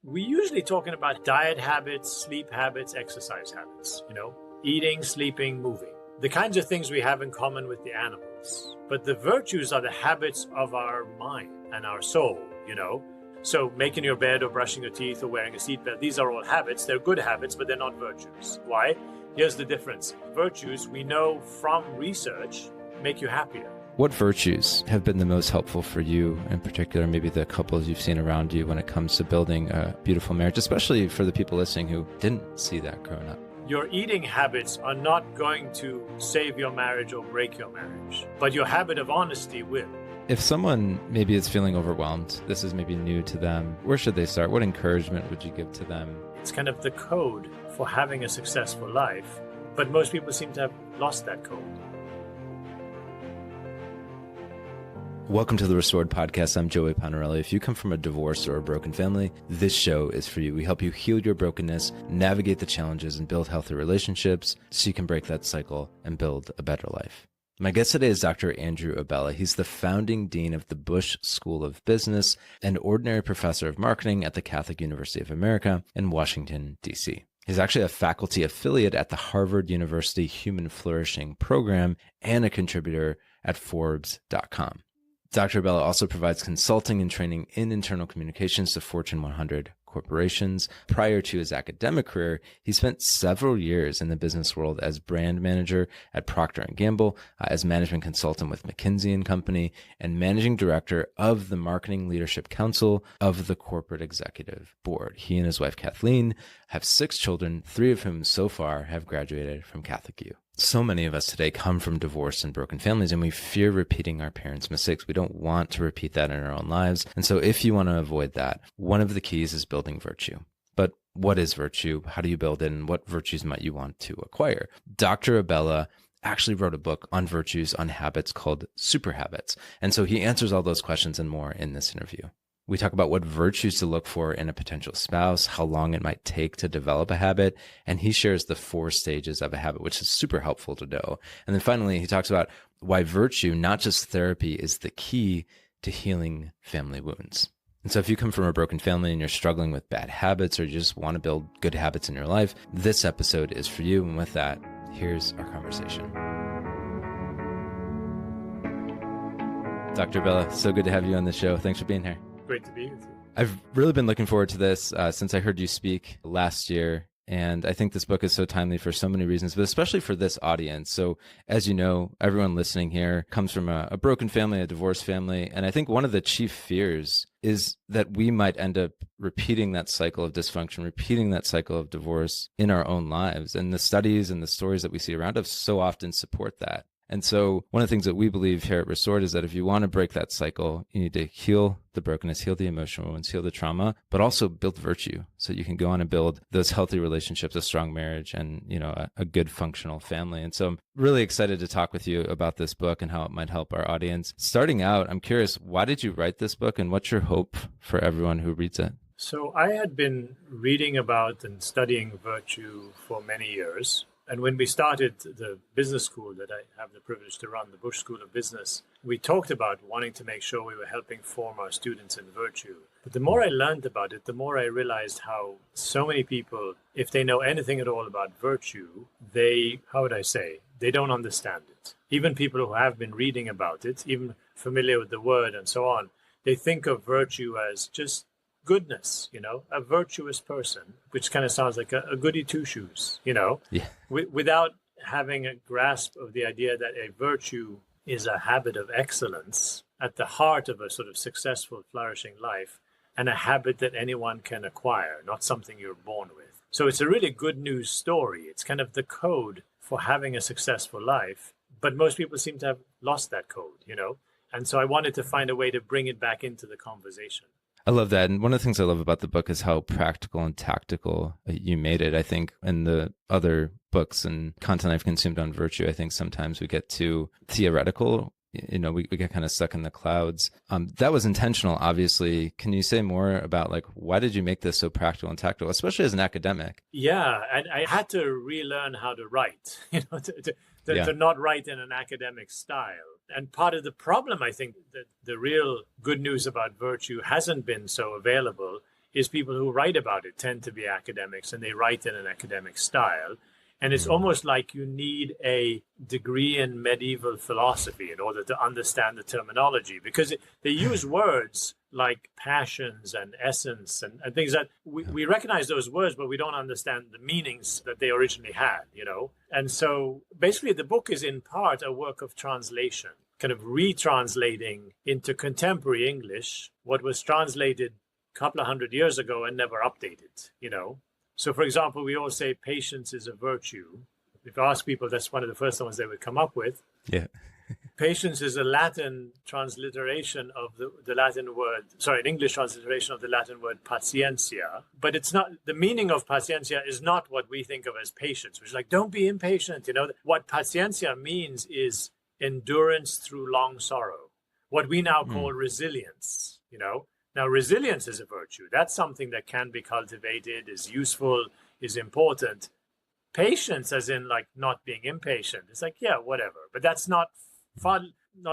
We usually talking about diet habits, sleep habits, exercise habits, eating, sleeping, moving. The kinds of things we have in common with the animals. But the virtues are the habits of our mind and our soul. So making your bed or brushing your teeth or wearing a seatbelt, these are all habits. They're good habits, but they're not virtues. Why? Here's the difference. Virtues, we know from research, make you happier. What virtues have been the most helpful for you in particular, maybe the couples you've seen around you when it comes to building a beautiful marriage, especially for the people listening who didn't see that growing up? Your eating habits are not going to save your marriage or break your marriage, but your habit of honesty will. If someone maybe is feeling overwhelmed, this is maybe new to them, where should they start? What encouragement would you give to them? It's kind of the code for having a successful life, but most people seem to have lost that code. Welcome to the Restored Podcast. I'm Joey Panarelli. If you come from a divorce or a broken family, this show is for you. We help you heal your brokenness, navigate the challenges, and build healthy relationships so you can break that cycle and build a better life. My guest today is Dr. Andrew Abela. He's the founding dean of the Bush School of Business and ordinary professor of marketing at the Catholic University of America in Washington, D.C. He's actually a faculty affiliate at the Harvard University Human Flourishing Program and a contributor at Forbes.com. Dr. Abela also provides consulting and training in internal communications to Fortune 100 corporations. Prior to his academic career, he spent several years in the business world as brand manager at Procter & Gamble, as management consultant with McKinsey & Company, and managing director of the Marketing Leadership Council of the Corporate Executive Board. He and his wife, Kathleen, have 6 children, 3 of whom so far have graduated from Catholic U. So many of us today come from divorced and broken families, and we fear repeating our parents' mistakes. We don't want to repeat that in our own lives. And so if you want to avoid that, one of the keys is building virtue. But what is virtue? How do you build it? And what virtues might you want to acquire? Dr. Abela actually wrote a book on virtues, on habits called Super Habits. And so he answers all those questions and more in this interview. We talk about what virtues to look for in a potential spouse, how long it might take to develop a habit, and he shares the 4 stages of a habit, which is super helpful to know. And then finally, he talks about why virtue, not just therapy, is the key to healing family wounds. And so if you come from a broken family and you're struggling with bad habits or you just want to build good habits in your life, this episode is for you. And with that, here's our conversation. Dr. Abela, so good to have you on the show. Thanks for being here. Great to be with you. I've really been looking forward to this since I heard you speak last year. And I think this book is so timely for so many reasons, but especially for this audience. So as you know, everyone listening here comes from a broken family, a divorced family. And I think one of the chief fears is that we might end up repeating that cycle of dysfunction, repeating that cycle of divorce in our own lives. And the studies and the stories that we see around us so often support that. And so one of the things that we believe here at Restored is that if you want to break that cycle, you need to heal the brokenness, heal the emotional wounds, heal the trauma, but also build virtue so you can go on and build those healthy relationships, a strong marriage, and a good functional family. And so I'm really excited to talk with you about this book and how it might help our audience. Starting out, I'm curious, why did you write this book and what's your hope for everyone who reads it? So I had been reading about and studying virtue for many years. And when we started the business school that I have the privilege to run, the Bush School of Business, we talked about wanting to make sure we were helping form our students in virtue. But the more I learned about it, the more I realized how so many people, if they know anything at all about virtue, they don't understand it. Even people who have been reading about it, even familiar with the word and so on, they think of virtue as just goodness, a virtuous person, which kind of sounds like a goody two-shoes, Yeah. without having a grasp of the idea that a virtue is a habit of excellence at the heart of a sort of successful, flourishing life, and a habit that anyone can acquire, not something you're born with. So it's a really good news story. It's kind of the code for having a successful life, but most people seem to have lost that code, And so I wanted to find a way to bring it back into the conversation. I love that. And one of the things I love about the book is how practical and tactical you made it. I think in the other books and content I've consumed on virtue, I think sometimes we get too theoretical. We get kind of stuck in the clouds. That was intentional, obviously. Can you say more about why did you make this so practical and tactical, especially as an academic? Yeah, and I had to relearn how to write, to not write in an academic style. And part of the problem, I think, that the real good news about virtue hasn't been so available is people who write about it tend to be academics, and they write in an academic style. And it's almost like you need a degree in medieval philosophy in order to understand the terminology, because they use words like passions and essence and things that we recognize those words, but we don't understand the meanings that they originally had, you know? And so basically the book is in part a work of translation, kind of retranslating into contemporary English what was translated a couple of hundred years ago and never updated, you know? So, for example, we all say patience is a virtue. If you ask people, that's one of the first ones they would come up with. Yeah. Patience is a Latin transliteration of the Latin word, an English transliteration of the Latin word paciencia. But it's not, the meaning of paciencia is not what we think of as patience, which is like, don't be impatient. You know, what paciencia means is endurance through long sorrow, what we now call resilience, you know. Now, resilience is a virtue. That's something that can be cultivated, is useful, is important. Patience, as in like not being impatient, it's like, yeah, whatever. But that's not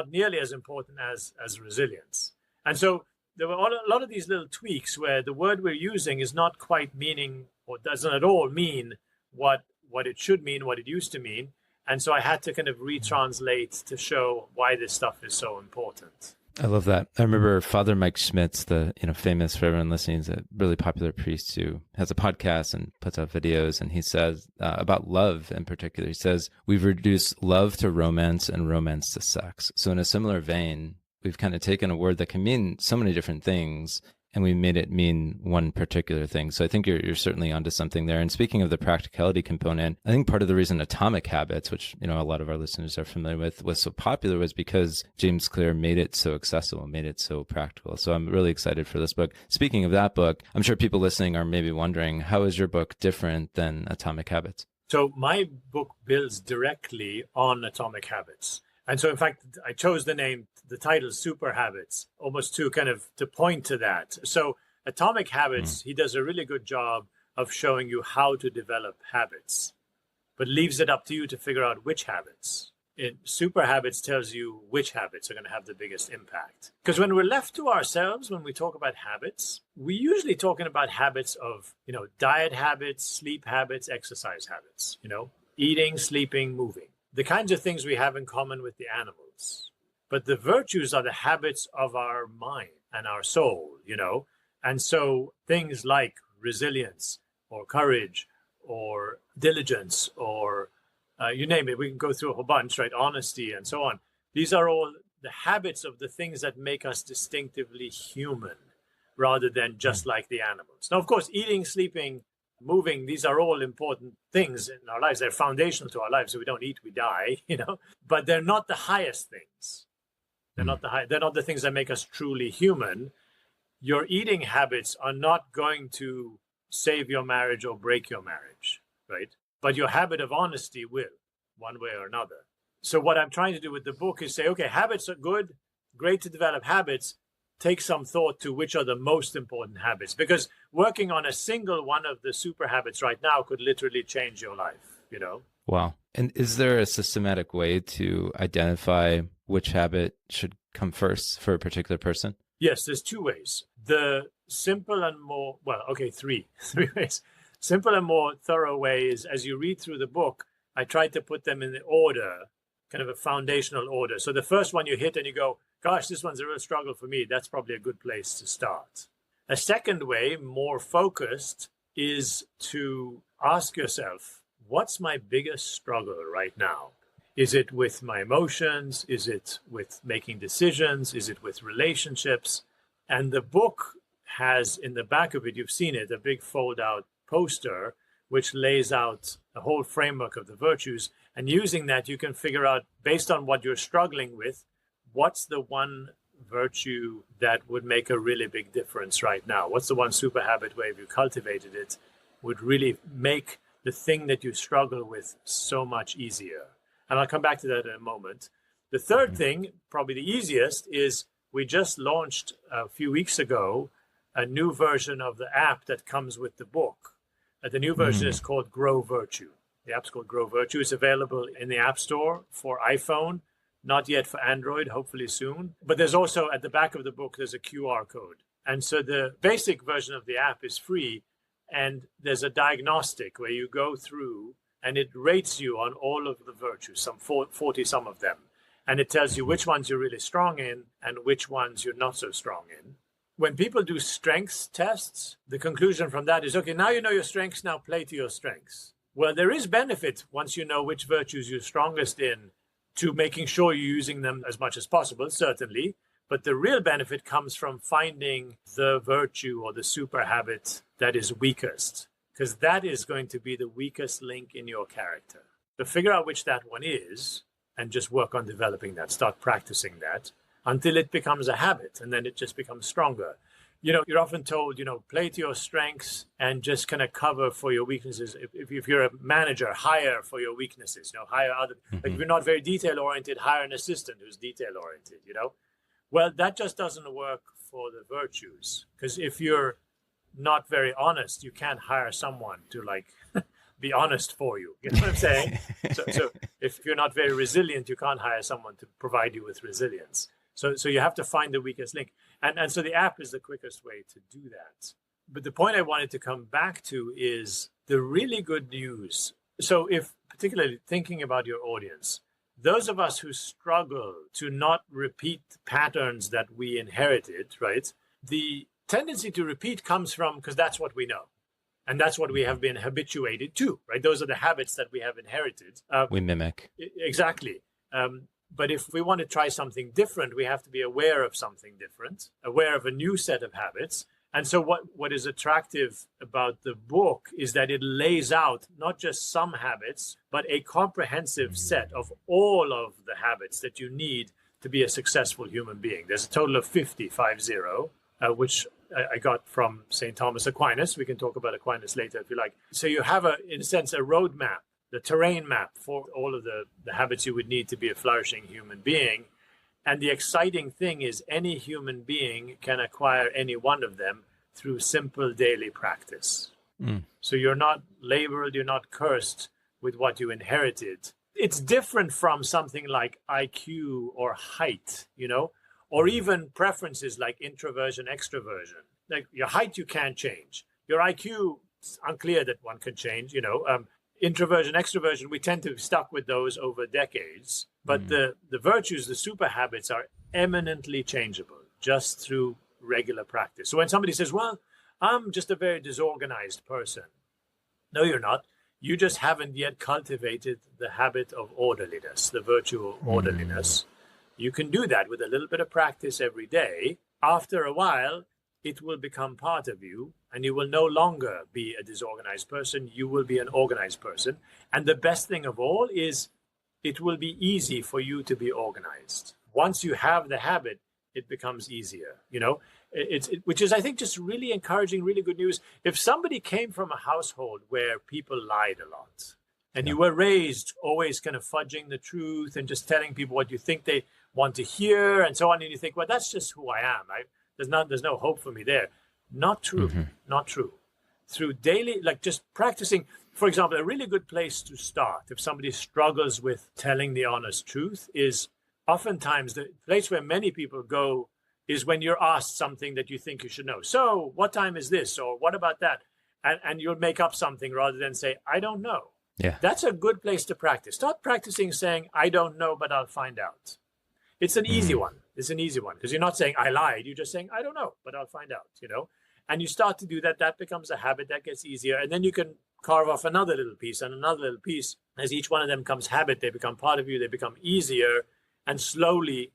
nearly as important as resilience. And so there were a lot of these little tweaks where the word we're using is not quite meaning, or doesn't at all mean what it should mean, what it used to mean. And so I had to kind of retranslate to show why this stuff is so important. I love that. I remember Father Mike Schmitz, the famous, for everyone listening, is a really popular priest who has a podcast and puts out videos. And he says about love in particular, he says, we've reduced love to romance and romance to sex. So in a similar vein, we've kind of taken a word that can mean so many different things, and we made it mean one particular thing. So I think you're certainly onto something there. And speaking of the practicality component, I think part of the reason Atomic Habits, which a lot of our listeners are familiar with, was so popular was because James Clear made it so accessible, made it so practical. So I'm really excited for this book. Speaking of that book, I'm sure people listening are maybe wondering, how is your book different than Atomic Habits? So my book builds directly on Atomic Habits. And so, in fact, I chose the title Super Habits, almost to point to that. So Atomic Habits, he does a really good job of showing you how to develop habits, but leaves it up to you to figure out which habits. Super Habits tells you which habits are going to have the biggest impact. Because when we're left to ourselves, when we talk about habits, we're usually talking about habits of, diet habits, sleep habits, exercise habits, eating, sleeping, moving. The kinds of things we have in common with the animals. But the virtues are the habits of our mind and our soul, And so things like resilience or courage or diligence or you name it, we can go through a whole bunch, right? Honesty and so on. These are all the habits of the things that make us distinctively human rather than just like the animals. Now, of course, eating, sleeping, moving, these are all important things in our lives. They're foundational to our lives. So we don't eat, we die, but they're not the highest things. They're not the things that make us truly human. Your eating habits are not going to save your marriage or break your marriage, right? But your habit of honesty will, one way or another. So what I'm trying to do with the book is say, okay, habits are good, great to develop habits. Take some thought to which are the most important habits, because working on a single one of the super habits right now could literally change your life, Wow. And is there a systematic way to identify which habit should come first for a particular person? Yes, there's two ways. The simple and three ways. Simple and more thorough way is, as you read through the book, I tried to put them in the order, kind of a foundational order. So the first one you hit and you go, gosh, this one's a real struggle for me. That's probably a good place to start. A second way, more focused, is to ask yourself, what's my biggest struggle right now? Is it with my emotions? Is it with making decisions? Is it with relationships? And the book has in the back of it, you've seen it, a big fold-out poster which lays out a whole framework of the virtues. And using that, you can figure out, based on what you're struggling with, what's the one virtue that would make a really big difference right now? What's the one super habit where if you cultivated it would really make the thing that you struggle with so much easier? And I'll come back to that in a moment. The third thing, probably the easiest, is we just launched a few weeks ago a new version of the app that comes with the book. The new version is called Grow Virtue. The app's called Grow Virtue. It's available in the App Store for iPhone, not yet for Android, hopefully soon. But there's also, at the back of the book, there's a QR code. And so the basic version of the app is free. And there's a diagnostic where you go through and it rates you on all of the virtues, some 40 some of them. And it tells you which ones you're really strong in and which ones you're not so strong in. When people do strengths tests, the conclusion from that is, okay, now you know your strengths, now play to your strengths. Well, there is benefit once you know which virtues you're strongest in to making sure you're using them as much as possible, certainly. But the real benefit comes from finding the virtue or the super habit that is weakest, because that is going to be the weakest link in your character. So figure out which that one is and just work on developing that. Start practicing that until it becomes a habit, and then it just becomes stronger. You know, you're often told, play to your strengths and just kind of cover for your weaknesses. If you're a manager, hire for your weaknesses, hire other, like if you're not very detail oriented, hire an assistant who's detail oriented, Well, that just doesn't work for the virtues, because if you're not very honest, you can't hire someone to be honest for you. You know what I'm saying? So if you're not very resilient, you can't hire someone to provide you with resilience. So you have to find the weakest link. And so the app is the quickest way to do that. But the point I wanted to come back to is the really good news. So if, particularly thinking about your audience, those of us who struggle to not repeat patterns that we inherited, right? The tendency to repeat comes from, because that's what we know. And that's what we have been habituated to, right? Those are the habits that we have inherited. We mimic. Exactly. But if we want to try something different, we have to be aware of something different, aware of a new set of habits. And so what is attractive about the book is that it lays out not just some habits, but a comprehensive set of all of the habits that you need to be a successful human being. There's a total of 50, which I got from St. Thomas Aquinas. We can talk about Aquinas later if you like. So you have, in a sense, a roadmap, the terrain map for all of the habits you would need to be a flourishing human being. And the exciting thing is any human being can acquire any one of them through simple daily practice. So you're not labeled, you're not cursed with what you inherited. It's different from something like IQ or height, or even preferences like introversion, extroversion. Like your height, you can't change. Your IQ, it's unclear that one can change, Introversion, extroversion, we tend to be stuck with those over decades. But the virtues, the super habits are eminently changeable just through regular practice. So when somebody says, well, I'm just a very disorganized person. No, you're not. You just haven't yet cultivated the habit of orderliness, the virtue of orderliness. You can do that with a little bit of practice every day. After a while, it will become part of you, and you will no longer be a disorganized person. You will be an organized person. And the best thing of all is it will be easy for you to be organized. Once you have the habit, it becomes easier, which is, I think, just really encouraging, really good news. If somebody came from a household where people lied a lot, and you were raised always kind of fudging the truth and just telling people what you think they want to hear and so on, and you think, well, that's just who I am. There's no hope for me there. Not true. Not true. Through daily, just practicing, for example, a really good place to start if somebody struggles with telling the honest truth is oftentimes the place where many people go is when you're asked something that you think you should know. So what time is this? Or what about that? And you'll make up something rather than say, I don't know. Yeah. That's a good place to practice. Start practicing saying, I don't know, but I'll find out. It's an easy one. It's an easy one because you're not saying I lied. You're just saying, I don't know, but I'll find out, And you start to do that. That becomes a habit that gets easier. And then you can carve off another little piece and another little piece. As each one of them becomes habit, they become part of you. They become easier. And slowly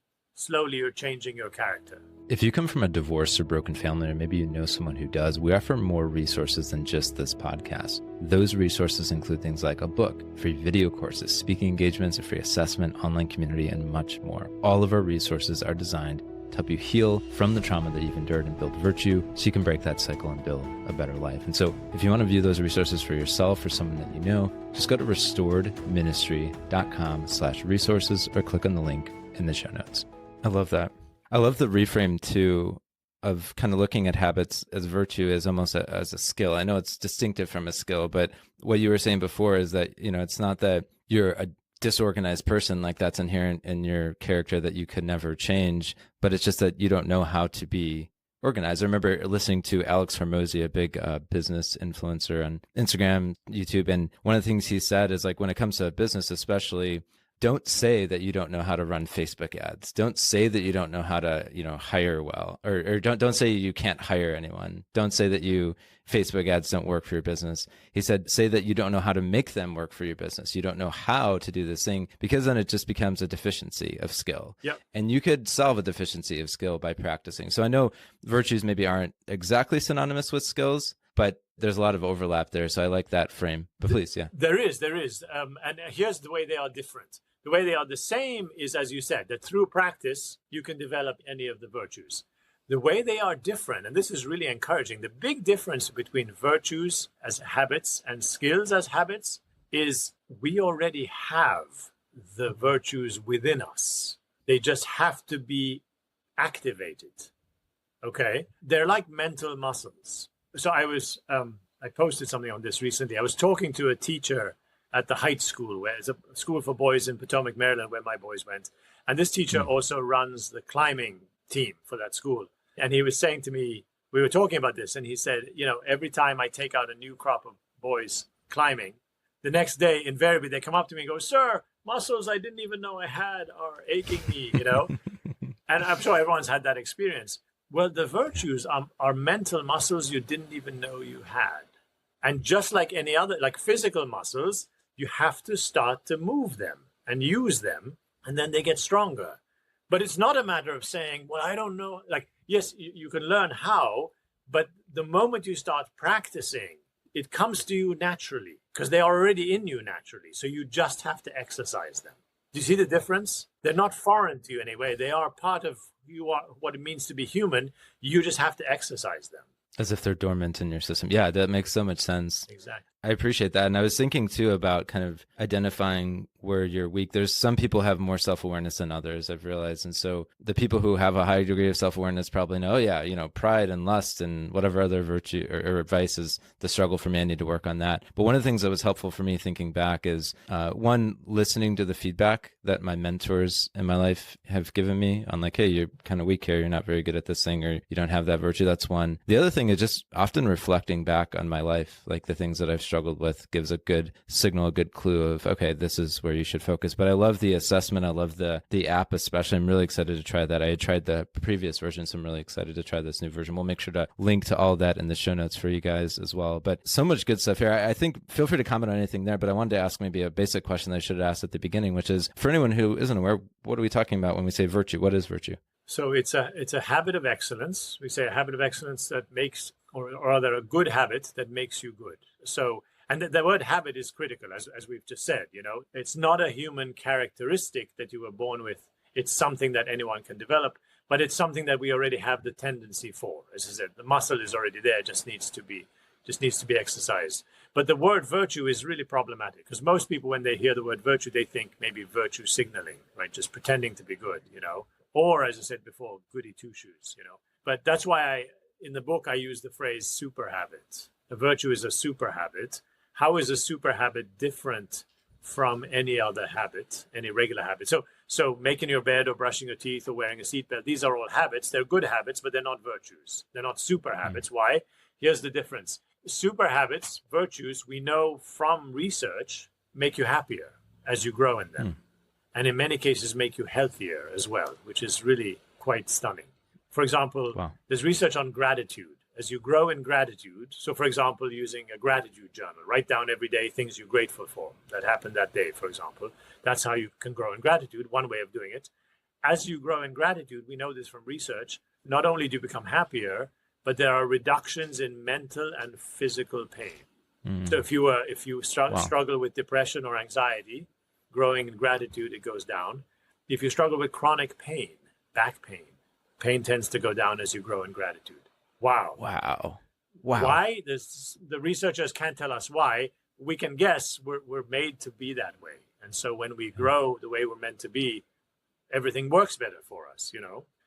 you're changing your character. If you come from a divorced or broken family, or maybe you know someone who does, we offer more resources than just this podcast. Those resources include things like a book, free video courses, speaking engagements, a free assessment, online community, and much more. All of our resources are designed to help you heal from the trauma that you've endured and build virtue so you can break that cycle and build a better life. And so if you want to view those resources for yourself or someone that you know, just go to restoredministry.com/resources or click on the link in the show notes. I love that. I love the reframe too of kind of looking at habits as virtue as almost as a skill. I know it's distinctive from a skill, but what you were saying before is that, it's not that you're a disorganized person, like that's inherent in your character that you could never change, but it's just that you don't know how to be organized. I remember listening to Alex Hormozy, a big business influencer on Instagram, YouTube. And one of the things he said is like, when it comes to business, especially, don't say that you don't know how to run Facebook ads. Don't say that you don't know how to, hire well, or don't say you can't hire anyone. Don't say that Facebook ads don't work for your business. He said, say that you don't know how to make them work for your business. You don't know how to do this thing, because then it just becomes a deficiency of skill. Yep. And you could solve a deficiency of skill by practicing. So I know virtues maybe aren't exactly synonymous with skills, but there's a lot of overlap there. So I like that frame. But please, yeah. There is. And here's the way they are different. The way they are the same is, as you said, that through practice, you can develop any of the virtues. The way they are different, and this is really encouraging, the big difference between virtues as habits and skills as habits is we already have the virtues within us. They just have to be activated. Okay? They're like mental muscles. So I posted something on this recently. I was talking to a teacher at the Heights School, where it's a school for boys in Potomac, Maryland, where my boys went. And this teacher also runs the climbing team for that school. And he was saying to me, we were talking about this, and he said, every time I take out a new crop of boys climbing, the next day, invariably, they come up to me and go, "Sir, muscles I didn't even know I had are aching me," And I'm sure everyone's had that experience. Well, the virtues are mental muscles you didn't even know you had. And just like any other, like physical muscles, you have to start to move them and use them, and then they get stronger. But it's not a matter of saying, well, I don't know. Like, yes, you can learn how, but the moment you start practicing, it comes to you naturally because they are already in you naturally. So you just have to exercise them. Do you see the difference? They're not foreign to you anyway. They are part of what it means to be human. You just have to exercise them. As if they're dormant in your system. Yeah, that makes so much sense. Exactly. I appreciate that. And I was thinking too about kind of identifying where you're weak. There's some people have more self-awareness than others, I've realized. And so the people who have a high degree of self-awareness probably know, pride and lust and whatever other virtue or advice is the struggle for me. I need to work on that. But one of the things that was helpful for me thinking back is one, listening to the feedback that my mentors in my life have given me on like, hey, you're kind of weak here. You're not very good at this thing, or you don't have that virtue. That's one. The other thing is just often reflecting back on my life, like the things that I've struggled with gives a good signal, a good clue of, okay, this is where you should focus. But I love the assessment. I love the app, especially. I'm really excited to try that. I had tried the previous version, so I'm really excited to try this new version. We'll make sure to link to all that in the show notes for you guys as well. But so much good stuff here. I think, feel free to comment on anything there, but I wanted to ask maybe a basic question that I should have asked at the beginning, which is, for anyone who isn't aware, what are we talking about when we say virtue? What is virtue? So it's a habit of excellence. We say a habit of excellence that makes, or rather a good habit that makes you good. So, and the word habit is critical, as we've just said, it's not a human characteristic that you were born with. It's something that anyone can develop, but it's something that we already have the tendency for. As I said, the muscle is already there, just needs to be exercised. But the word virtue is really problematic because most people, when they hear the word virtue, they think maybe virtue signaling, right? Just pretending to be good, or as I said before, goody two shoes, But that's why in the book, I use the phrase super habit. A virtue is a super habit. How is a super habit different from any other habit, any regular habit? So making your bed or brushing your teeth or wearing a seatbelt, these are all habits. They're good habits, but they're not virtues. They're not super habits. Why? Here's the difference. Super habits, virtues, we know from research, make you happier as you grow in them. And in many cases, make you healthier as well, which is really quite stunning. For example, There's research on gratitude. As you grow in gratitude, so for example, using a gratitude journal, write down every day things you're grateful for that happened that day, for example. That's how you can grow in gratitude, one way of doing it. As you grow in gratitude, we know this from research, not only do you become happier, but there are reductions in mental and physical pain. So if you struggle with depression or anxiety, growing in gratitude, it goes down. If you struggle with chronic pain, back pain tends to go down as you grow in gratitude. Wow. Why? The researchers can't tell us why. We can guess. We're made to be that way. And so when we grow the way we're meant to be, everything works better for us,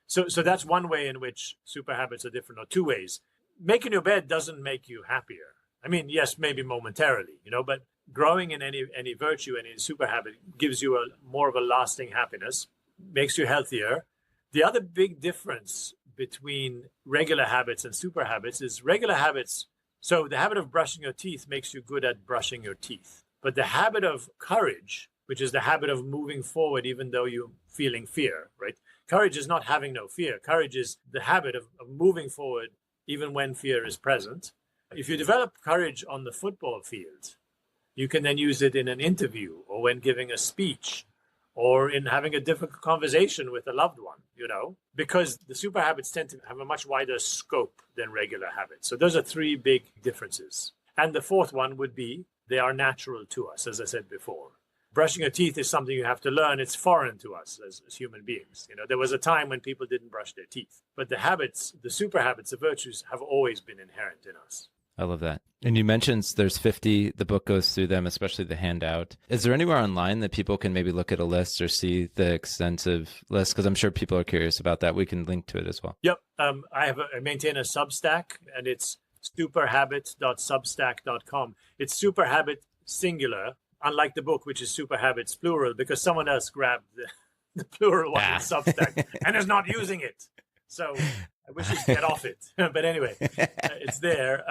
So that's one way in which super habits are different, or two ways. Making your bed doesn't make you happier. I mean, yes, maybe momentarily, but growing in any virtue, any super habit gives you more of a lasting happiness, makes you healthier. The other big difference between regular habits and super habits is regular habits. So the habit of brushing your teeth makes you good at brushing your teeth. But the habit of courage, which is the habit of moving forward even though you're feeling fear, right? Courage is not having no fear. Courage is the habit of moving forward even when fear is present. If you develop courage on the football field, you can then use it in an interview or when giving a speech or in having a difficult conversation with a loved one, because the super habits tend to have a much wider scope than regular habits. So those are three big differences. And the fourth one would be they are natural to us, as I said before. Brushing your teeth is something you have to learn. It's foreign to us as human beings. There was a time when people didn't brush their teeth. But the habits, the super habits, the virtues have always been inherent in us. I love that. And you mentioned there's 50, the book goes through them, especially the handout. Is there anywhere online that people can maybe look at a list or see the extensive list? Because I'm sure people are curious about that. We can link to it as well. Yep. I maintain a Substack, and it's superhabit.substack.com. It's superhabit singular, unlike the book, which is superhabits plural, because someone else grabbed the plural one in Substack and is not using it. So I wish you'd get off it. But anyway, it's there.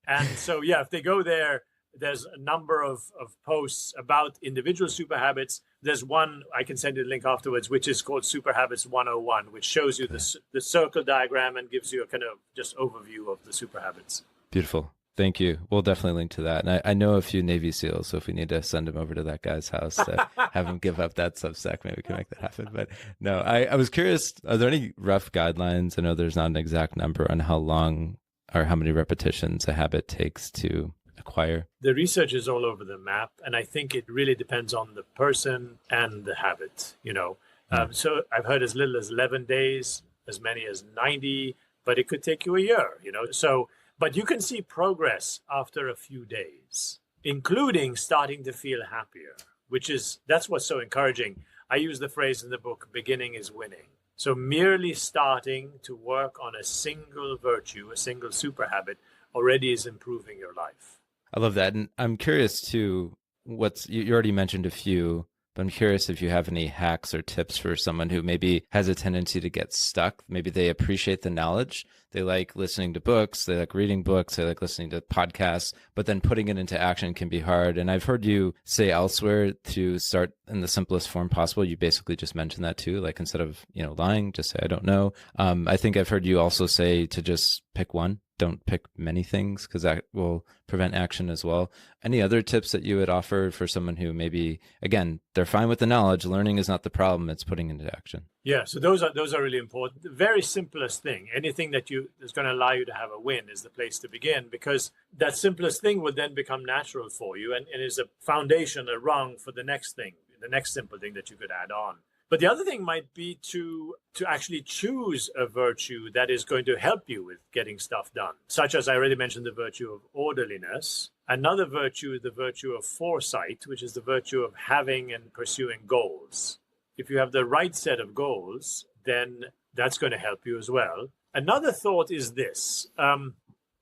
And so, if they go there, there's a number of posts about individual super habits. There's one, I can send you the link afterwards, which is called Super Habits 101, which shows you the circle diagram and gives you a kind of just overview of the super habits. Beautiful. Thank you. We'll definitely link to that. And I know a few Navy SEALs, so if we need to send him over to that guy's house to have him give up that Substack, maybe we can make that happen. But no, I was curious, are there any rough guidelines? I know there's not an exact number on how long or how many repetitions a habit takes to acquire. The research is all over the map, and I think it really depends on the person and the habit, So I've heard as little as 11 days, as many as 90, but it could take you a year, But you can see progress after a few days, including starting to feel happier, that's what's so encouraging. I use the phrase in the book, beginning is winning. So merely starting to work on a single virtue, a single super habit, already is improving your life. I love that. And I'm curious too, you already mentioned a few, but I'm curious if you have any hacks or tips for someone who maybe has a tendency to get stuck. Maybe they appreciate the knowledge. They like listening to books. They like reading books. They like listening to podcasts, but then putting it into action can be hard. And I've heard you say elsewhere to start in the simplest form possible. You basically just mentioned that too. Like instead of, lying, just say, I don't know. I think I've heard you also say to just pick one. Don't pick many things because that will prevent action as well. Any other tips that you would offer for someone who maybe, again, they're fine with the knowledge, learning is not the problem, it's putting into action? Yeah, so those are really important. The very simplest thing, anything that's going to allow you to have a win is the place to begin, because that simplest thing will then become natural for you and is a foundation, a rung for the next thing, the next simple thing that you could add on. But the other thing might be to actually choose a virtue that is going to help you with getting stuff done, such as I already mentioned the virtue of orderliness. Another virtue is the virtue of foresight, which is the virtue of having and pursuing goals. If you have the right set of goals, then that's going to help you as well. Another thought is this.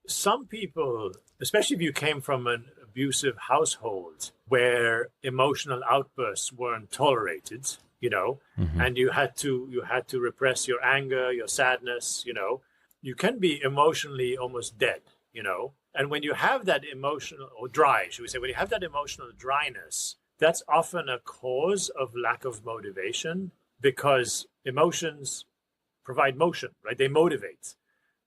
Some people, especially if you came from an abusive household where emotional outbursts weren't tolerated, and you had to repress your anger, your sadness, you can be emotionally almost dead, And when you have that emotional, or dry, should we say, when you have that emotional dryness, that's often a cause of lack of motivation, because emotions provide motion, right? They motivate.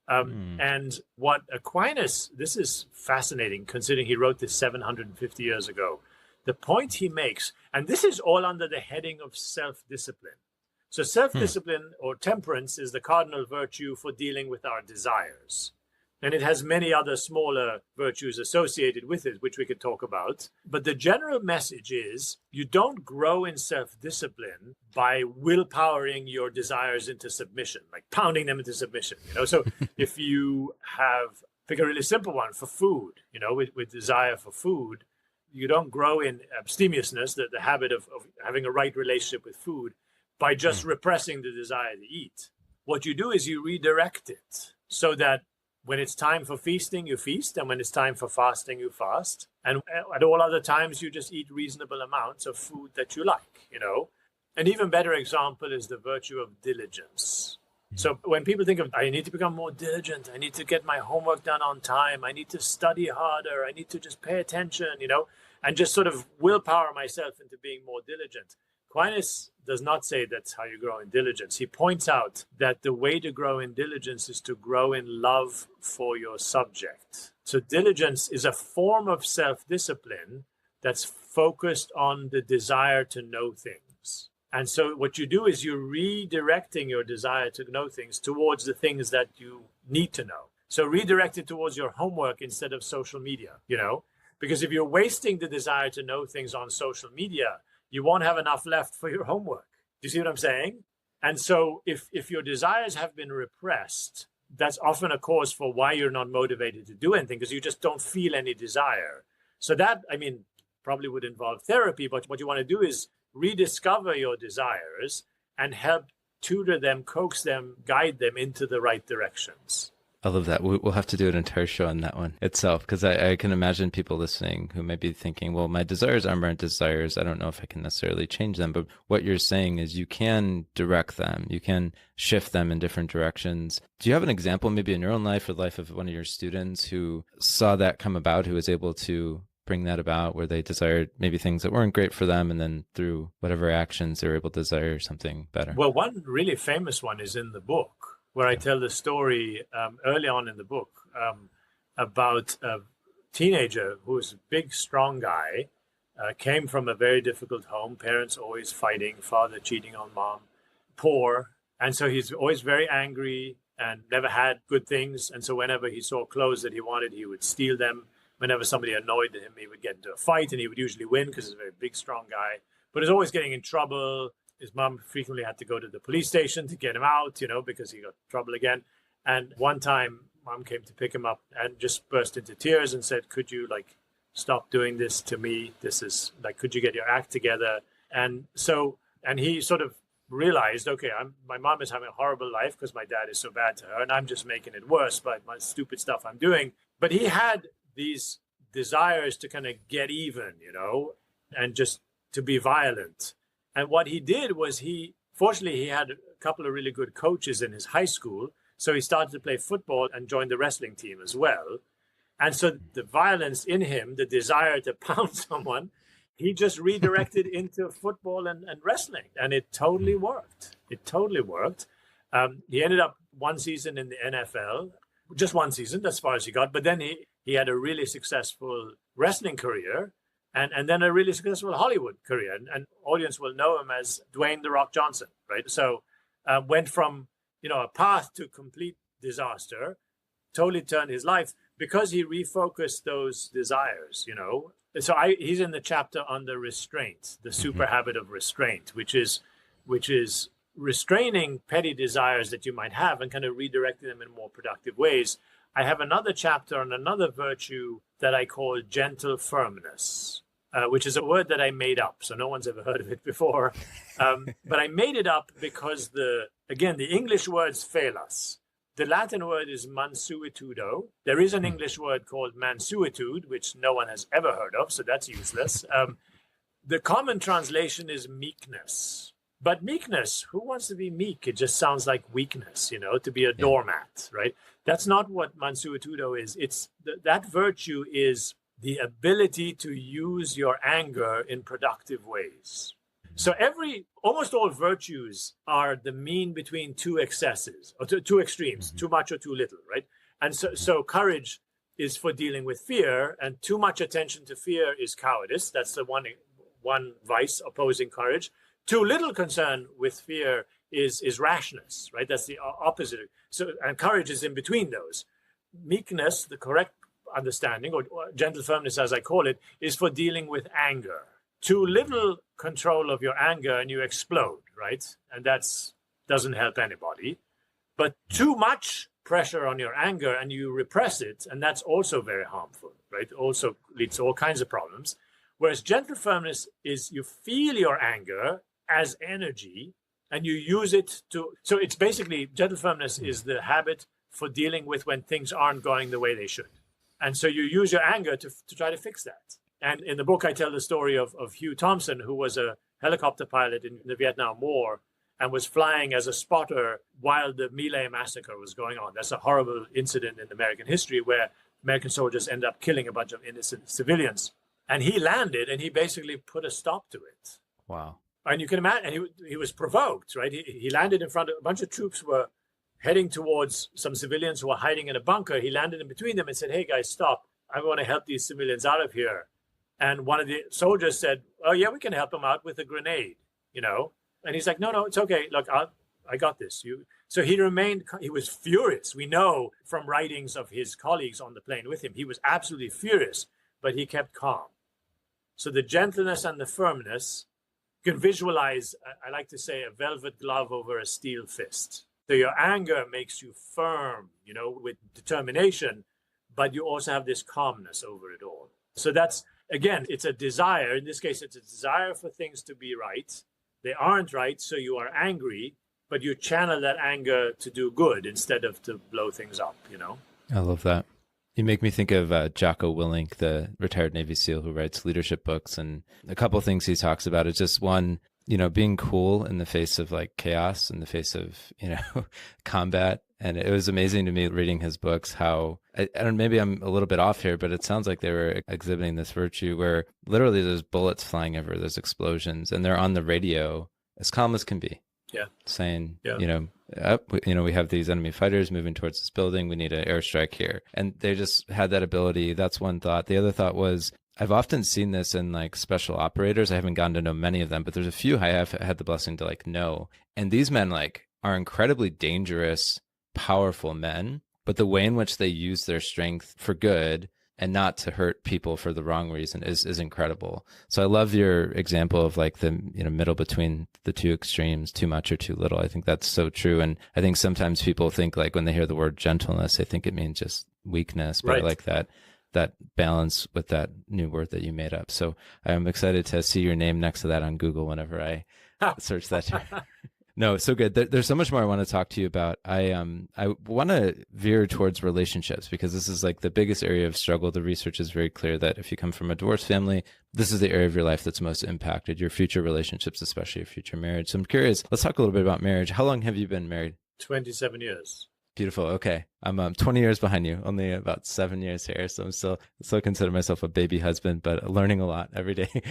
And what Aquinas, this is fascinating considering he wrote this 750 years ago. The point he makes, and this is all under the heading of self-discipline. So self-discipline or temperance is the cardinal virtue for dealing with our desires. And it has many other smaller virtues associated with it, which we could talk about. But the general message is you don't grow in self-discipline by willpowering your desires into submission, like pounding them into submission. So if you pick a really simple one for food, with desire for food, you don't grow in abstemiousness, the habit of having a right relationship with food, by just repressing the desire to eat. What you do is you redirect it so that when it's time for feasting, you feast, and when it's time for fasting, you fast. And at all other times, you just eat reasonable amounts of food that you like, An even better example is the virtue of diligence. So when people think of, I need to become more diligent, I need to get my homework done on time, I need to study harder, I need to just pay attention, and just sort of willpower myself into being more diligent. Aquinas does not say that's how you grow in diligence. He points out that the way to grow in diligence is to grow in love for your subject. So diligence is a form of self-discipline that's focused on the desire to know things. And so what you do is you're redirecting your desire to know things towards the things that you need to know. So redirect it towards your homework instead of social media, because if you're wasting the desire to know things on social media, you won't have enough left for your homework. Do you see what I'm saying? And so if your desires have been repressed, that's often a cause for why you're not motivated to do anything, because you just don't feel any desire. So that, probably would involve therapy, but what you want to do is rediscover your desires and help tutor them, coax them, guide them into the right directions. I love that. We'll have to do an entire show on that one itself, because I can imagine people listening who may be thinking, well, my desires aren't desires. I don't know if I can necessarily change them. But what you're saying is you can direct them. You can shift them in different directions. Do you have an example, maybe in your own life or the life of one of your students who saw that come about, who was able to bring that about, where they desired maybe things that weren't great for them, and then through whatever actions they were able to desire something better? Well, one really famous one is in the book, where I tell the story early on in the book about a teenager who was a big, strong guy, came from a very difficult home, parents always fighting, father cheating on mom, poor. And so he's always very angry and never had good things. And so whenever he saw clothes that he wanted, he would steal them. Whenever somebody annoyed him, he would get into a fight, and he would usually win because he's a very big, strong guy. But he's always getting in trouble. His mom frequently had to go to the police station to get him out, because he got in trouble again. And one time, mom came to pick him up and just burst into tears and said, could you stop doing this to me? This is could you get your act together? And he sort of realized, okay, my mom is having a horrible life because my dad is so bad to her, and I'm just making it worse by my stupid stuff I'm doing. But he had these desires to kind of get even, and just to be violent. And what he did was fortunately, he had a couple of really good coaches in his high school. So he started to play football and joined the wrestling team as well. And so the violence in him, the desire to pound someone, he just redirected into football and wrestling. And it totally worked. It totally worked. He ended up one season in the NFL, just one season, as far as he got. But then he had a really successful wrestling career. And then a really successful Hollywood career. And audience will know him as Dwayne "The Rock" Johnson, right? So went from, a path to complete disaster, totally turned his life because he refocused those desires, So he's in the chapter on the restraint, the super habit of restraint, which is restraining petty desires that you might have and kind of redirecting them in more productive ways. I have another chapter on another virtue that I call gentle firmness, which is a word that I made up. So no one's ever heard of it before. But I made it up because the English words fail us. The Latin word is mansuetudo. There is an English word called mansuetude, which no one has ever heard of, so that's useless. The common translation is meekness. But meekness, who wants to be meek? It just sounds like weakness, to be a doormat, right? That's not what mansuetudo is. It's that virtue is the ability to use your anger in productive ways. So almost all virtues are the mean between two excesses, or two extremes, too much or too little, right? And so courage is for dealing with fear, and too much attention to fear is cowardice. That's the one vice opposing courage. Too little concern with fear is rashness, right? That's the opposite. So, and courage is in between those. Meekness, the correct understanding, or gentle firmness as I call it, is for dealing with anger. Too little control of your anger and you explode, right? And that's doesn't help anybody. But too much pressure on your anger and you repress it, and that's also very harmful, right? Also leads to all kinds of problems. Whereas gentle firmness is you feel your anger as energy and you use it to, so it's basically, gentle firmness is the habit for dealing with when things aren't going the way they should. And so you use your anger to try to fix that. And in the book, I tell the story of Hugh Thompson, who was a helicopter pilot in the Vietnam War. and was flying as a spotter while the My Lai massacre was going on. That's a horrible incident in American history where American soldiers end up killing a bunch of innocent civilians. And he landed and he basically put a stop to it. Wow. And you can imagine, and he was provoked, right? He landed in front of a bunch of troops who were heading towards some civilians who were hiding in a bunker. He landed in between them and said, "Hey guys, stop. I want to help these civilians out of here." And one of the soldiers said, "Oh yeah, we can help them out with a grenade, you know?" And he's like, no, it's okay. Look, I got this. So he was furious. We know from writings of his colleagues on the plane with him, he was absolutely furious, but he kept calm. So the gentleness and the firmness, you can visualize, I like to say, a velvet glove over a steel fist. So your anger makes you firm, you know, with determination, but you also have this calmness over it all. So that's, again, it's a desire. In this case, it's a desire for things to be right. They aren't right, so you are angry, but you channel that anger to do good instead of to blow things up, you know? I love that. You make me think of Jocko Willink, the retired Navy SEAL who writes leadership books. And a couple of things he talks about is just one, you know, being cool in the face of like chaos, in the face of, you know, combat. And it was amazing to me reading his books, how, I don't, maybe I'm a little bit off here, but it sounds like they were exhibiting this virtue where literally there's bullets flying everywhere, there's explosions, and they're on the radio as calm as can be. Yeah. Saying, you know, we have these enemy fighters moving towards this building. We need an airstrike here. And they just had that ability. That's one thought. The other thought was, I've often seen this in like special operators. I haven't gotten to know many of them, but there's a few I have had the blessing to like know. And these men like are incredibly dangerous, powerful men, but the way in which they use their strength for good and not to hurt people for the wrong reason is incredible. So I love your example of like the, you know, middle between the two extremes, too much or too little. I think that's so true. And I think sometimes people think like when they hear the word gentleness, they think it means just weakness, but right. I like that balance with that new word that you made up. So I'm excited to see your name next to that on Google whenever I search that term. No, so good. There's so much more I want to talk to you about. I want to veer towards relationships because this is like the biggest area of struggle. The research is very clear that if you come from a divorced family, this is the area of your life that's most impacted, your future relationships, especially your future marriage. So I'm curious, let's talk a little bit about marriage. How long have you been married? 27 years. Beautiful. Okay. I'm 20 years behind you, only about 7 years here. So I'm still consider myself a baby husband, but learning a lot every day.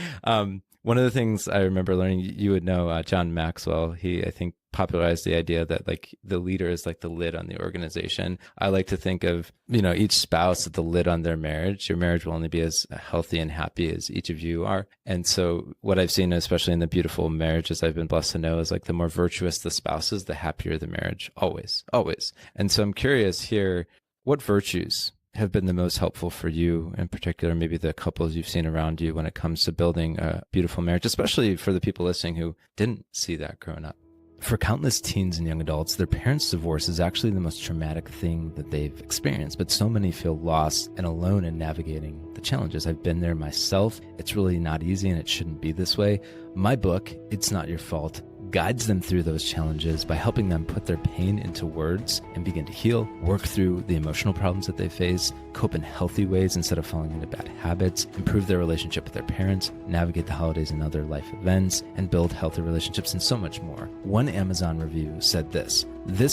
One of the things I remember learning, you would know, John Maxwell, he, I think, popularized the idea that like the leader is like the lid on the organization. I like to think of, you know, each spouse as the lid on their marriage. Your marriage will only be as healthy and happy as each of you are. And so what I've seen, especially in the beautiful marriages I've been blessed to know, is like the more virtuous the spouses, the happier the marriage. Always, always. And so I'm curious here, what virtues have been the most helpful for you in particular, maybe the couples you've seen around you when it comes to building a beautiful marriage, especially for the people listening who didn't see that growing up? For countless teens and young adults, their parents' divorce is actually the most traumatic thing that they've experienced, but so many feel lost and alone in navigating the challenges. I've been there myself. It's really not easy and it shouldn't be this way. My book, It's Not Your Fault, guides them through those challenges by helping them put their pain into words and begin to heal, work through the emotional problems that they face, cope in healthy ways instead of falling into bad habits, improve their relationship with their parents, navigate the holidays and other life events, and build healthy relationships and so much more. One Amazon review said this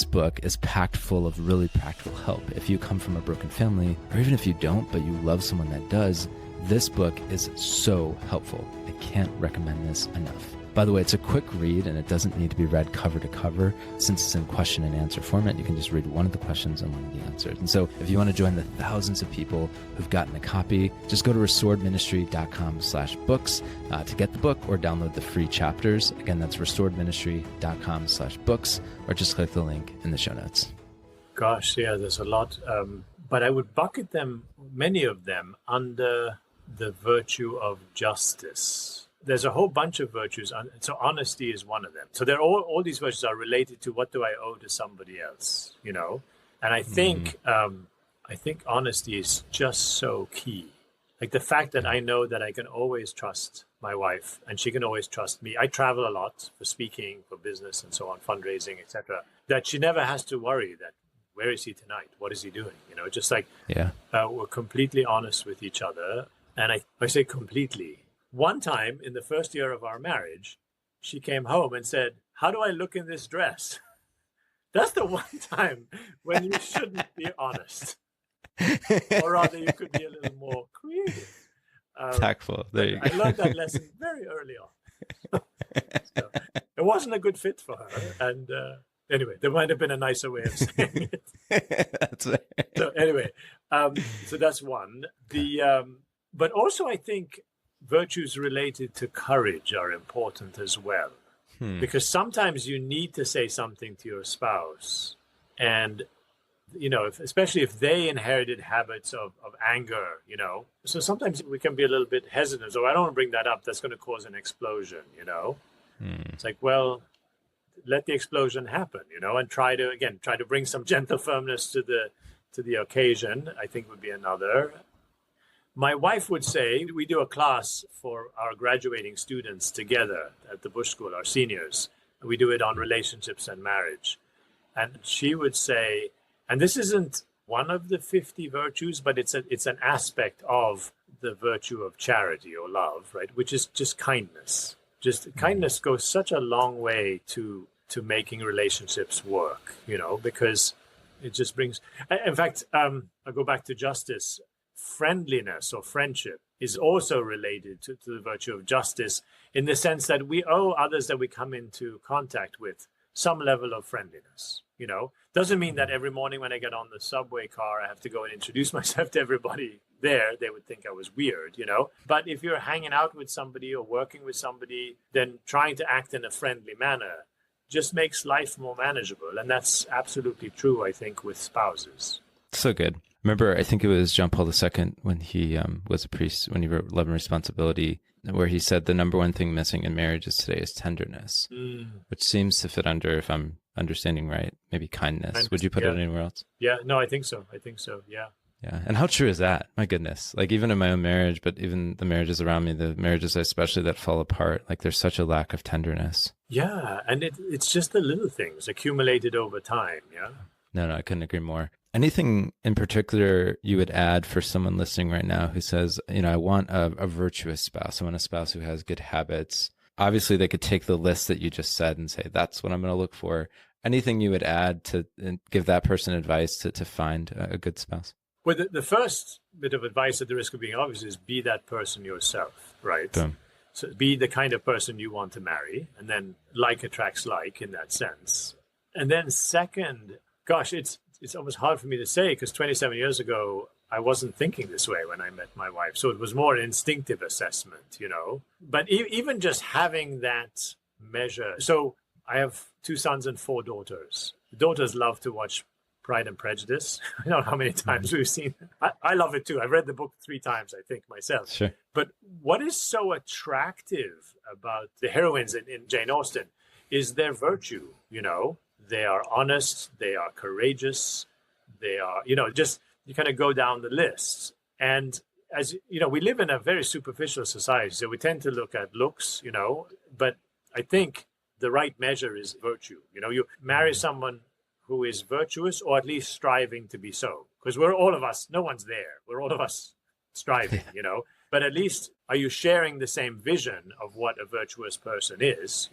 book is packed full of really practical help. If you come from a broken family, or even if you don't, but you love someone that does, this book is so helpful. I can't recommend this enough. By the way, it's a quick read and it doesn't need to be read cover to cover. Since it's in question and answer format, you can just read one of the questions and one of the answers. And so if you want to join the thousands of people who've gotten a copy, just go to restoredministry.com/books to get the book or download the free chapters. Again, that's restoredministry.com/books, or just click the link in the show notes. Gosh, yeah, there's a lot. But I would bucket them, many of them, under the virtue of justice. There's a whole bunch of virtues. So honesty is one of them. So they're all these virtues are related to what do I owe to somebody else, you know? And I think, I think honesty is just so key. Like the fact that I know that I can always trust my wife and she can always trust me. I travel a lot for speaking, for business and so on, fundraising, etc. That she never has to worry that, where is he tonight? What is he doing? You know, just like we're completely honest with each other. And I say completely. One time in the first year of our marriage, she came home and said, "How do I look in this dress?" That's the one time when you shouldn't be honest. Or rather, you could be a little more creative. Tactful. There you go. I learned that lesson very early on. So, it wasn't a good fit for her. And anyway, there might have been a nicer way of saying it. That's right. So anyway, so that's one. But also I think virtues related to courage are important as well. Because sometimes you need to say something to your spouse. And, especially if they inherited habits of anger, So sometimes we can be a little bit hesitant. So I don't want to bring that up. That's going to cause an explosion, It's like, well, let the explosion happen, and try to bring some gentle firmness to the occasion, I think would be another. My wife would say, we do a class for our graduating students together at the Bush School, our seniors. We do it on relationships and marriage. And she would say, and this isn't one of the 50 virtues, but it's an aspect of the virtue of charity or love, right? Which is just kindness. Just kindness goes such a long way to making relationships work, because it just brings, in fact, I'll go back to justice. Friendliness or friendship is also related to the virtue of justice in the sense that we owe others that we come into contact with some level of friendliness. Doesn't mean that every morning when I get on the subway car, I have to go and introduce myself to everybody there. They would think I was weird, But if you're hanging out with somebody or working with somebody, then trying to act in a friendly manner just makes life more manageable. And that's absolutely true, I think, with spouses. So good. Remember, I think it was John Paul II when he was a priest, when he wrote Love and Responsibility, where he said the number one thing missing in marriages today is tenderness, which seems to fit under, if I'm understanding right, maybe kindness. Would you put it anywhere else? Yeah, no, I think so. Yeah. Yeah. And how true is that? My goodness. Like even in my own marriage, but even the marriages around me, the marriages especially that fall apart, like there's such a lack of tenderness. Yeah. And it's just the little things accumulated over time. Yeah. No, I couldn't agree more. Anything in particular you would add for someone listening right now who says, I want a virtuous spouse. I want a spouse who has good habits. Obviously, they could take the list that you just said and say, that's what I'm going to look for. Anything you would add to give that person advice to find a good spouse? Well, the first bit of advice, at the risk of being obvious, is be that person yourself, right? Boom. So be the kind of person you want to marry, and then like attracts like in that sense. And then second, gosh, it's almost hard for me to say because 27 years ago, I wasn't thinking this way when I met my wife. So it was more an instinctive assessment, But even just having that measure. So I have 2 sons and 4 daughters. The daughters love to watch Pride and Prejudice. I don't know how many times we've seen it. I love it too. I've read the book 3 times, I think, myself. Sure. But what is so attractive about the heroines in Jane Austen is their virtue, They are honest, they are courageous, they are, just you kind of go down the list. And as we live in a very superficial society, so we tend to look at looks, but I think the right measure is virtue. You marry someone who is virtuous or at least striving to be so, because we're all of us, no one's there. We're all of us striving, but at least are you sharing the same vision of what a virtuous person is,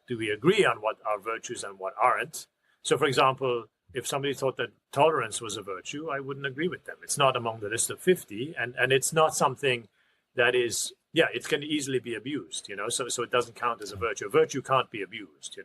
Do we agree on what are virtues and what aren't? So, for example, if somebody thought that tolerance was a virtue, I wouldn't agree with them. It's not among the list of 50, and it's not something that is, it can easily be abused, so it doesn't count as a virtue. A virtue can't be abused,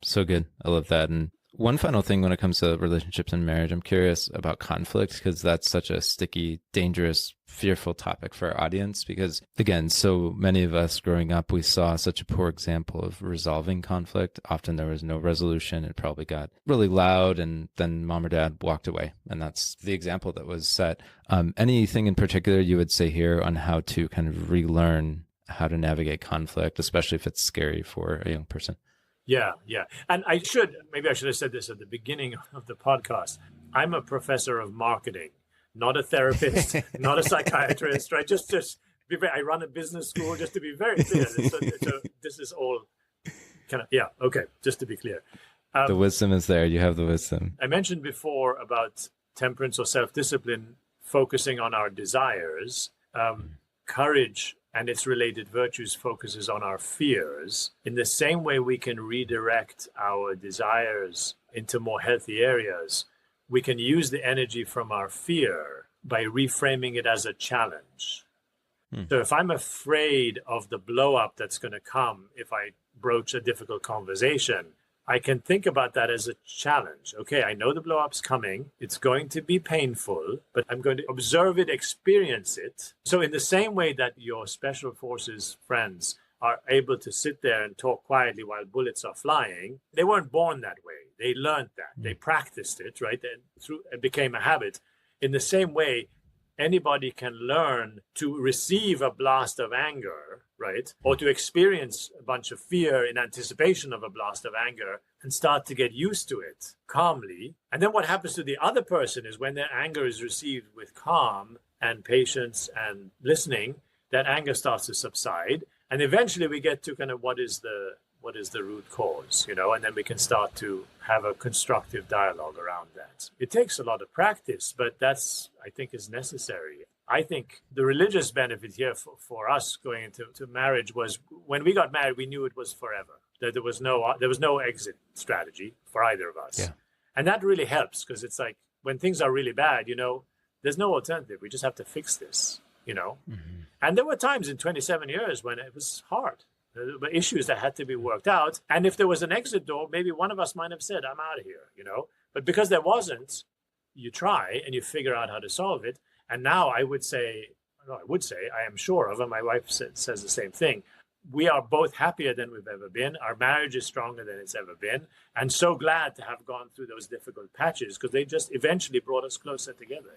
So good. I love that. And one final thing when it comes to relationships and marriage, I'm curious about conflict because that's such a sticky, dangerous, fearful topic for our audience because, again, so many of us growing up, we saw such a poor example of resolving conflict. Often there was no resolution. It probably got really loud and then mom or dad walked away. And that's the example that was set. Anything in particular you would say here on how to kind of relearn how to navigate conflict, especially if it's scary for a young person? Yeah. And maybe I should have said this at the beginning of the podcast. I'm a professor of marketing, not a therapist, not a psychiatrist, right? Just be very, I run a business school, just to be very clear. So this is all kind of, okay, just to be clear. The wisdom is there. You have the wisdom. I mentioned before about temperance or self-discipline, focusing on our desires. Courage and its related virtues focuses on our fears. In the same way we can redirect our desires into more healthy areas, we can use the energy from our fear by reframing it as a challenge. So if I'm afraid of the blow up that's going to come if I broach a difficult conversation, I can think about that as a challenge. Okay, I know the blow up's coming. It's going to be painful, but I'm going to observe it, experience it. So in the same way that your special forces friends are able to sit there and talk quietly while bullets are flying, they weren't born that way. They learned that. They practiced it, right? And it became a habit. In the same way, anybody can learn to receive a blast of anger, right? Or to experience a bunch of fear in anticipation of a blast of anger and start to get used to it calmly. And then what happens to the other person is when their anger is received with calm and patience and listening, that anger starts to subside. And eventually we get to kind of what is the root cause, and then we can start to have a constructive dialogue around that. It takes a lot of practice, but that's, I think, is necessary. I think the religious benefit here for us going into marriage was when we got married, we knew it was forever, that there was no exit strategy for either of us. Yeah. And that really helps because it's like when things are really bad, there's no alternative. We just have to fix this, Mm-hmm. And there were times in 27 years when it was hard. There were issues that had to be worked out. And if there was an exit door, maybe one of us might have said, I'm out of here, But because there wasn't, you try and you figure out how to solve it. And now I am sure of, and my wife says the same thing, we are both happier than we've ever been. Our marriage is stronger than it's ever been. And so glad to have gone through those difficult patches because they just eventually brought us closer together,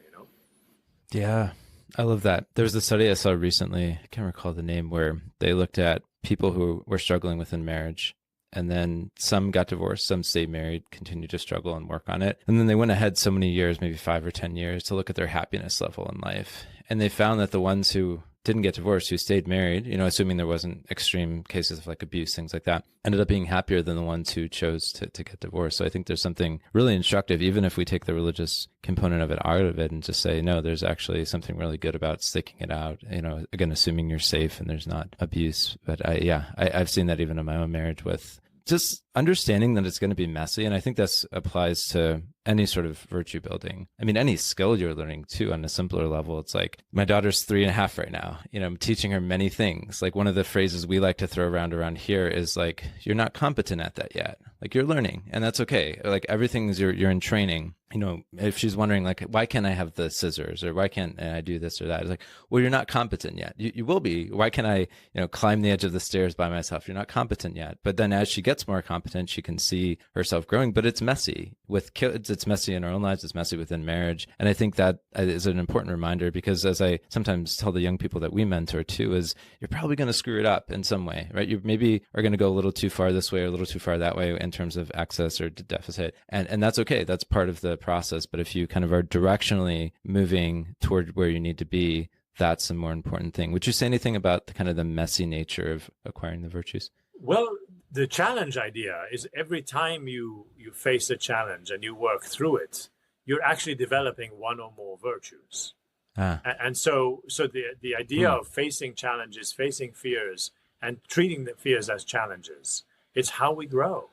Yeah, I love that. There was a study I saw recently, I can't recall the name, where they looked at people who were struggling within marriage. And then some got divorced, some stayed married, continued to struggle and work on it. And then they went ahead so many years, maybe 5 or 10 years, to look at their happiness level in life. And they found that the ones who didn't get divorced, who stayed married, assuming there wasn't extreme cases of like abuse, things like that, ended up being happier than the ones who chose to get divorced. So I think there's something really instructive, even if we take the religious component of it out of it and just say, no, there's actually something really good about sticking it out, again, assuming you're safe and there's not abuse. But I've seen that even in my own marriage with just understanding that it's going to be messy. And I think this applies to any sort of virtue building. I mean, any skill you're learning too on a simpler level. It's like my daughter's 3.5 right now. I'm teaching her many things. Like one of the phrases we like to throw around here is like, you're not competent at that yet. Like you're learning and that's okay. Like everything is you're in training. If she's wondering like, why can't I have the scissors or why can't I do this or that? It's like, well, you're not competent yet. You will be. Why can't I, climb the edge of the stairs by myself? You're not competent yet. But then as she gets more competent, she can see herself growing, but it's messy with kids. It's messy in our own lives. It's messy within marriage. And I think that is an important reminder because as I sometimes tell the young people that we mentor too, is you're probably going to screw it up in some way, right? You maybe are going to go a little too far this way or a little too far that way in terms of access or deficit. And that's okay. That's part of the process. But if you kind of are directionally moving toward where you need to be, that's a more important thing. Would you say anything about the kind of the messy nature of acquiring the virtues? Well, the challenge idea is every time you face a challenge and you work through it, you're actually developing one or more virtues. And so the idea of facing challenges, facing fears, and treating the fears as challenges, it's how we grow.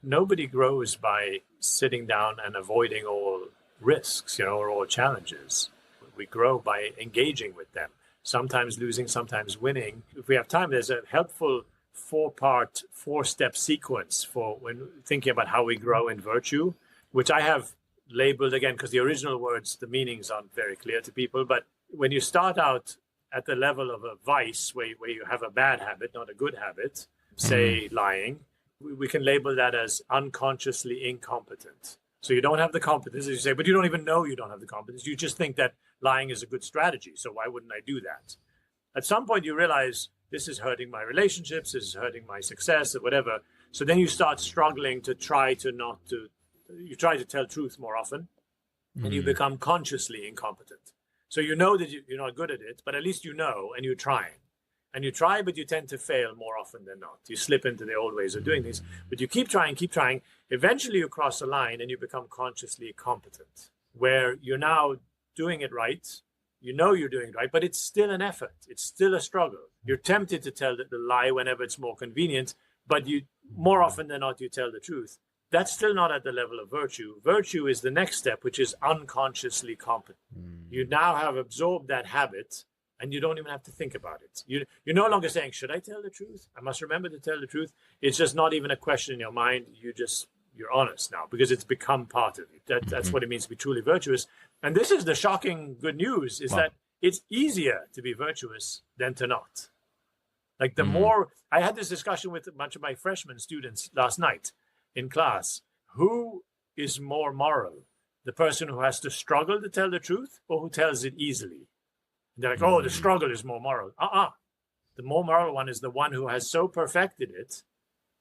Nobody grows by sitting down and avoiding all risks, or all challenges. We grow by engaging with them, sometimes losing, sometimes winning. If we have time, there's a helpful 4-step sequence for when thinking about how we grow in virtue, which I have labeled again, because the original words, the meanings aren't very clear to people. But when you start out at the level of a vice, where you have a bad habit, not a good habit, say lying, we can label that as unconsciously incompetent. So you don't have the competence, as you say, but you don't even know you don't have the competence. You just think that lying is a good strategy. So why wouldn't I do that? At some point you realize this is hurting my relationships, this is hurting my success or whatever. So then you start struggling to you try to tell truth more often and you become consciously incompetent. So you know that you're not good at it, but at least you know and you're trying. And you try, but you tend to fail more often than not. You slip into the old ways of doing things, but you keep trying. Eventually you cross a line and you become consciously competent, where you're now doing it right. You know you're doing it right, but it's still an effort. It's still a struggle. You're tempted to tell the lie whenever it's more convenient, but you more often than not, you tell the truth. That's still not at the level of virtue. Virtue is the next step, which is unconsciously competent. You now have absorbed that habit, and you don't even have to think about it. You're no longer saying, should I tell the truth? I must remember to tell the truth. It's just not even a question in your mind. You're honest now because it's become part of you. That's what it means to be truly virtuous. And this is the shocking good news, is that it's easier to be virtuous than to not. Like the more, I had this discussion with a bunch of my freshman students last night in class. Who is more moral? The person who has to struggle to tell the truth or who tells it easily? And they're like, oh, the struggle is more moral. The more moral one is the one who has so perfected it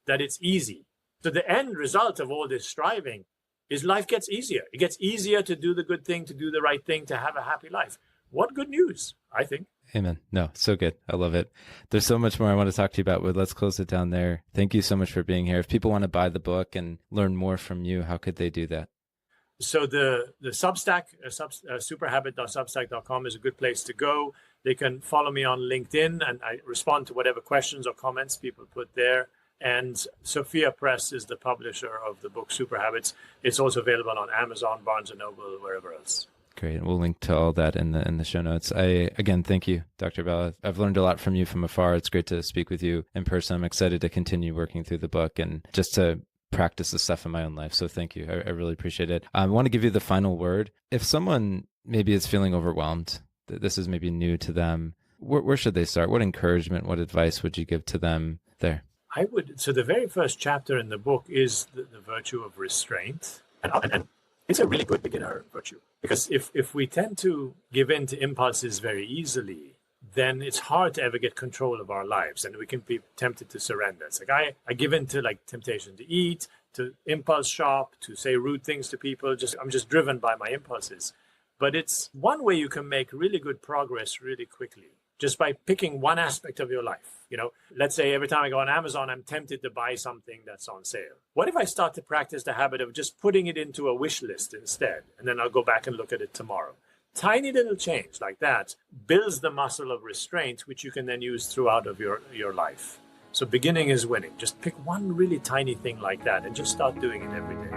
that it's easy. So the end result of all this striving is life gets easier. It gets easier to do the good thing, to do the right thing, to have a happy life. What good news, I think. Amen. No, so good. I love it. There's so much more I want to talk to you about, but let's close it down there. Thank you so much for being here. If people want to buy the book and learn more from you, how could they do that? So the Substack, superhabit.substack.com is a good place to go. They can follow me on LinkedIn, and I respond to whatever questions or comments people put there. And Sophia Press is the publisher of the book Super Habits. It's also available on Amazon, Barnes & Noble, wherever else. Great. We'll link to all that in the show notes. Again, thank you, Dr. Abela. I've learned a lot from you from afar. It's great to speak with you in person. I'm excited to continue working through the book and just to practice this stuff in my own life. So thank you. I really appreciate it. I want to give you the final word. If someone maybe is feeling overwhelmed, this is maybe new to them, where should they start? What encouragement, what advice would you give to them there? So the very first chapter in the book is the virtue of restraint. And it's a really good beginner virtue. Because if we tend to give in to impulses very easily, then it's hard to ever get control of our lives, and we can be tempted to surrender. It's like I give in to like temptation to eat, to impulse shop, to say rude things to people. I'm just driven by my impulses. But it's one way you can make really good progress really quickly, just by picking one aspect of your life. Let's say every time I go on Amazon, I'm tempted to buy something that's on sale. What if I start to practice the habit of just putting it into a wish list instead, and then I'll go back and look at it tomorrow? Tiny little change like that builds the muscle of restraint, which you can then use throughout of your life. So beginning is winning. Just pick one really tiny thing like that and just start doing it every day.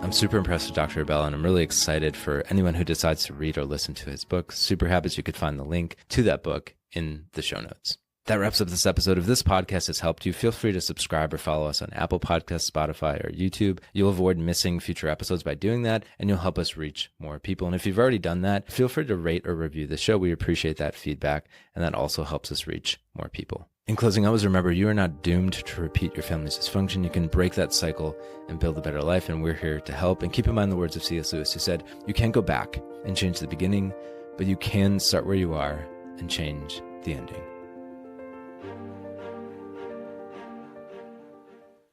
I'm super impressed with Dr. Abela, and I'm really excited for anyone who decides to read or listen to his book, Super Habits. You could find the link to that book in the show notes. That wraps up this episode. If this podcast has helped you, feel free to subscribe or follow us on Apple Podcasts, Spotify, or YouTube. You'll avoid missing future episodes by doing that, and you'll help us reach more people. And if you've already done that, feel free to rate or review the show. We appreciate that feedback, and that also helps us reach more people. In closing, always remember, you are not doomed to repeat your family's dysfunction. You can break that cycle and build a better life, and we're here to help. And keep in mind the words of C.S. Lewis, who said, you can't go back and change the beginning, but you can start where you are and change the ending.